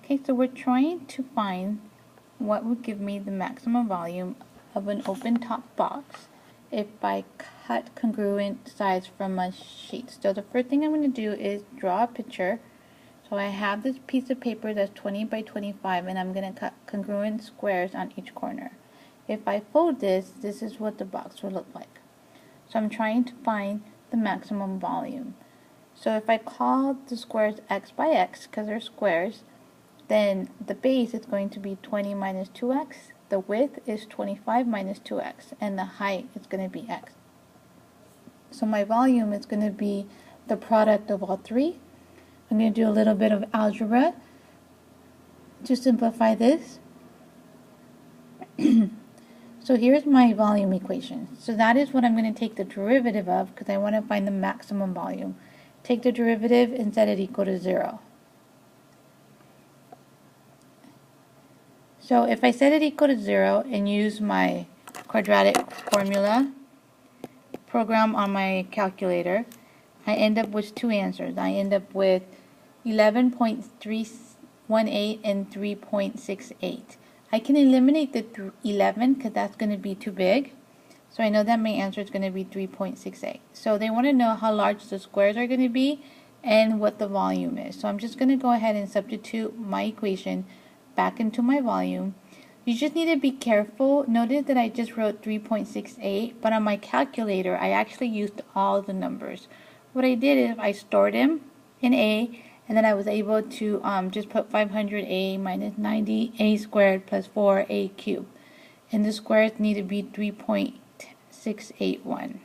Okay, so we're trying to find what would give me the maximum volume of an open top box if I cut congruent sides from a sheet. So the first thing I'm going to do is draw a picture. So I have this piece of paper that's 20 by 25 and I'm going to cut congruent squares on each corner. If I fold this, this is what the box will look like. So I'm trying to find the maximum volume. So if I call the squares x by x, because they're squares, then the base is going to be 20 minus 2x, the width is 25 minus 2x, and the height is going to be x. So my volume is going to be the product of all three. I'm going to do a little bit of algebra to simplify this. So here's my volume equation. So that is what I'm going to take the derivative of because I want to find the maximum volume. Take the derivative and set it equal to 0. So if I set it equal to 0 and use my quadratic formula program on my calculator, I end up with two answers. I end up with 11.318 and 3.68. I can eliminate the 11 because that's going to be too big. So I know that my answer is going to be 3.68. So they want to know how large the squares are going to be and what the volume is. So I'm just going to go ahead and substitute my equation back into my volume. You just need to be careful. Notice that I just wrote 3.68, but on my calculator I actually used all the numbers. What I did is I stored them in A, and then I was able to just put 500A minus 90A squared plus 4A cubed. And the squares need to be 3.681.